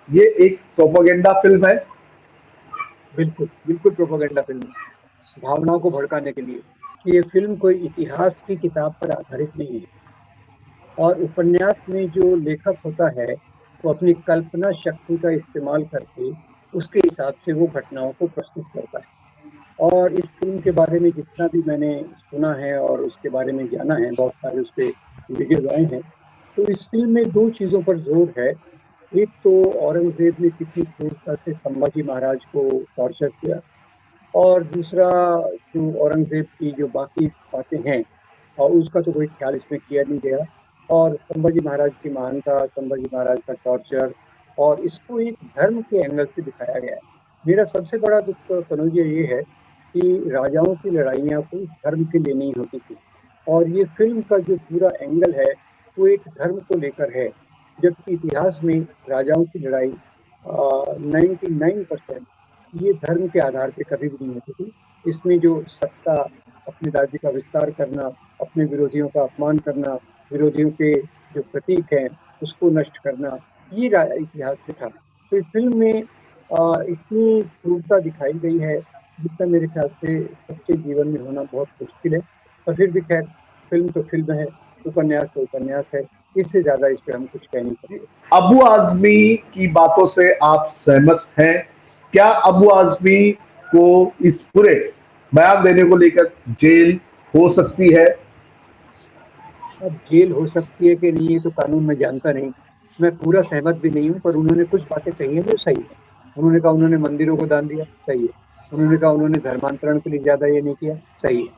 ये एक propaganda film है। बिल्कुल बिल्कुल प्रोपेगेंडा फिल्म है, भावनाओं को भड़काने के लिए। ये फिल्म कोई इतिहास की किताब पर आधारित नहीं है, और उपन्यास में जो लेखक होता है वो अपनी कल्पना शक्ति का इस्तेमाल करके उसके हिसाब से वो घटनाओं को प्रस्तुत करता है। और इस फिल्म के बारे में जितना भी मैंने सुना है और उसके बारे में जाना है, बहुत सारे उस पे वीडियोज आए हैं, तो इस फिल्म में दो चीज़ों पर जोर है। एक तो औरंगजेब ने कितनी क्रूरता से संभाजी महाराज को टॉर्चर किया, और दूसरा जो औरंगजेब की जो बाकी बातें हैं और उसका तो कोई ख्याल इसमें किया नहीं गया। और संभाजी महाराज की महानता, संभाजी महाराज का टॉर्चर, और इसको एक धर्म के एंगल से दिखाया गया है। मेरा सबसे बड़ा दुख तनुज ये है कि राजाओं की लड़ाइयाँ कोई धर्म के लिए नहीं होती थी, और ये फिल्म का जो पूरा एंगल है वो एक धर्म को लेकर है, जबकि इतिहास में राजाओं की लड़ाई 99% ये धर्म के आधार पे कभी भी नहीं होती थी। इसमें जो सत्ता, अपने राज्य का विस्तार करना, अपने विरोधियों का अपमान करना, विरोधियों के जो प्रतीक हैं उसको नष्ट करना, ये इतिहास में था। तो इस फिल्म में इतनी क्रूरता दिखाई गई है जितना मेरे ख्याल से सच्चे जीवन में होना बहुत मुश्किल है। पर फिर भी खैर, फिल्म तो फिल्म है, उपन्यास तो उपन्यास है, इससे ज्यादा इस पे हम कुछ कह नहीं सकते। अबू आजमी की बातों से आप सहमत हैं? क्या अबू आजमी को इस पूरे बयान देने को लेकर जेल हो सकती है? अब जेल हो सकती है कि नहीं ये तो कानून में जानता नहीं, मैं पूरा सहमत भी नहीं हूँ, पर उन्होंने कुछ बातें कही हैं जो सही है। उन्होंने कहा उन्होंने मंदिरों को दान दिया, सही है। उन्होंने कहा उन्होंने धर्मांतरण के लिए ज्यादा ये नहीं किया, सही है।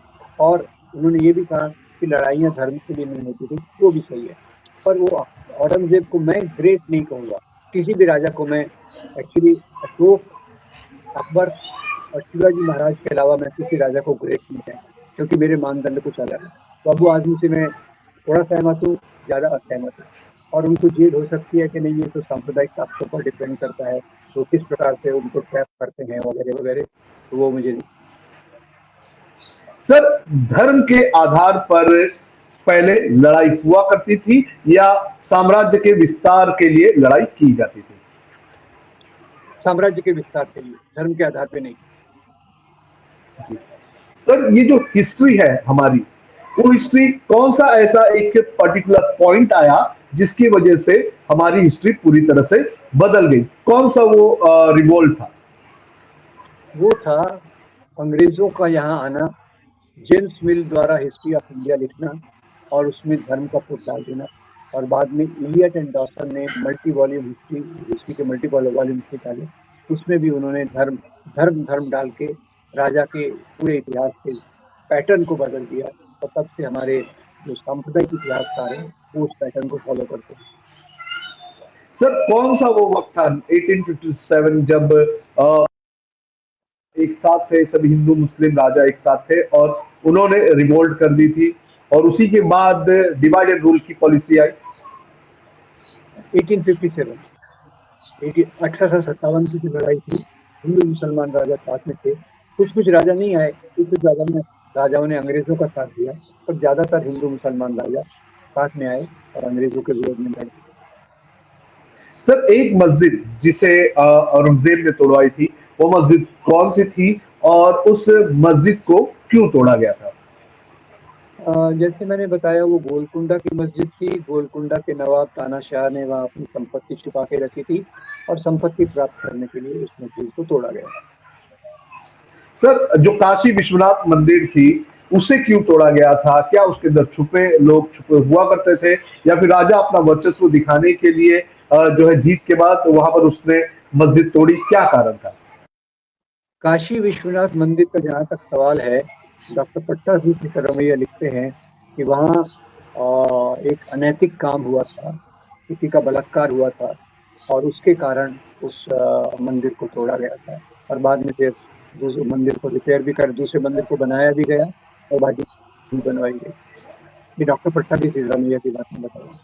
और उन्होंने ये भी कहा कि लड़ाइयाँ धर्म के लिए नहीं होती थी, वो भी सही है। पर वो औरंगजेब को मैं ग्रेट नहीं कहूँगा, किसी भी राजा को मैं एक्चुअली, अशोक, अकबर और शिवाजी महाराज के अलावा मैं किसी राजा को ग्रेट नहीं कहता, क्योंकि मेरे मानदंड कुछ अलग है। तो अबू आजमी से मैं थोड़ा सहमत हूँ, ज्यादा असहमत हूँ। और उनको जेल हो सकती है कि नहीं ये तो सांप्रदायिक ताकतों पर डिपेंड करता है, तो किस प्रकार से उनको ट्रैप करते हैं वगैरह वगैरह, तो वो मुझे नहीं। सर, धर्म के आधार पर पहले लड़ाई हुआ करती थी या साम्राज्य के विस्तार के लिए लड़ाई की जाती थी? साम्राज्य के विस्तार के लिए, धर्म के आधार पर नहीं। सर, ये जो हिस्ट्री है हमारी, वो हिस्ट्री कौन सा ऐसा एक पर्टिकुलर पॉइंट आया जिसकी वजह से हमारी हिस्ट्री पूरी तरह से बदल गई? कौन सा वो रिवोल्ट था? वो था अंग्रेजों का यहाँ आना, जेम्स मिल द्वारा हिस्ट्री ऑफ इंडिया लिखना और उसमें धर्म का फूट डाल देना, और बाद में इलियट एंड डॉसन ने मल्टी वॉल्यूम हिस्ट्री हिस्ट्री के मल्टी वॉल्यूम निकाले, उसमें भी उन्होंने धर्म धर्म धर्म डाल के राजा के पूरे इतिहास के पैटर्न को बदल दिया। और तब से हमारे जो सांप्रदायिक इतिहासकार हैं वो उस पैटर्न को फॉलो करते हैं। सर, कौन सा वो वक्त था 1857 जब अ, एक साथ थे सभी हिंदू मुस्लिम राजा एक साथ थे और उन्होंने रिवोल्ट कर दी थी और उसी के बाद डिवाइड एंड रूल की पॉलिसी आई? 1857, 1857 की जो लड़ाई थी, हिंदू मुसलमान राजा साथ में थे। कुछ कुछ राजा नहीं आए, कुछ कुछ राजाओं ने अंग्रेजों का साथ दिया, पर ज्यादातर हिंदू मुसलमान राजा साथ में आए और अंग्रेजों के विरोध में लड़े। सर, एक मस्जिद जिसे औरंगजेब ने तोड़वाई थी, वो मस्जिद कौन सी थी और उस मस्जिद को क्यों तोड़ा गया था? जैसे मैंने बताया, वो गोलकुंडा की मस्जिद थी। गोलकुंडा के नवाब तानाशाह ने वहाँ अपनी संपत्ति छुपा के रखी थी, और संपत्ति प्राप्त करने के लिए उस मस्जिद को तोड़ा गया। सर, जो काशी विश्वनाथ मंदिर थी, उसे क्यों तोड़ा गया था? क्या उसके अंदर छुपे लोग छुपे हुआ करते थे या फिर राजा अपना वर्चस्व दिखाने के लिए जो है जीत के बाद वहां पर उसने मस्जिद तोड़ी? क्या कारण था? काशी विश्वनाथ मंदिर का जहाँ तक सवाल है, डॉक्टर पट्टाभी सिद्धरमैया लिखते हैं कि वहाँ एक अनैतिक काम हुआ था, किसी का बलात्कार हुआ था, और उसके कारण उस मंदिर को तोड़ा गया था। और बाद में फिर दूसरे मंदिर को रिपेयर भी कर, दूसरे मंदिर को बनाया भी गया, और बाद में बनवाई गई। ये डॉक्टर पट्टाभी सिद्धरमैया की बात में बताया।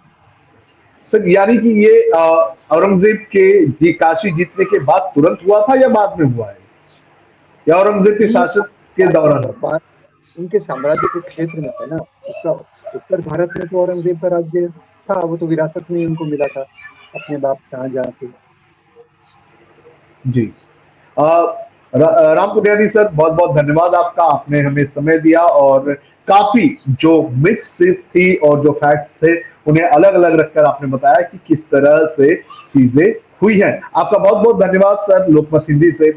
सर, यानी कि ये औरंगजेब के जी काशी जीतने के बाद तुरंत हुआ था या बाद में हुआ है, या औरंगजेब के ये शासन के दौरान हुआ? बात उनके साम्राज्य के क्षेत्र में है ना, उसका उत्तर भारत में तो औरंगजेब का राज्य था, वो तो विरासत में ही उनको मिला था अपने बाप शाहजहां से। जी। राम पुनियानी सर, बहुत बहुत धन्यवाद आपका, आपने हमें समय दिया और काफी जो मिथ्स थी और जो फैक्ट्स थे उन्हें अलग अलग रखकर आपने बताया कि किस तरह से चीजें हुई हैं। आपका बहुत बहुत धन्यवाद सर, लोकमत हिंदी से।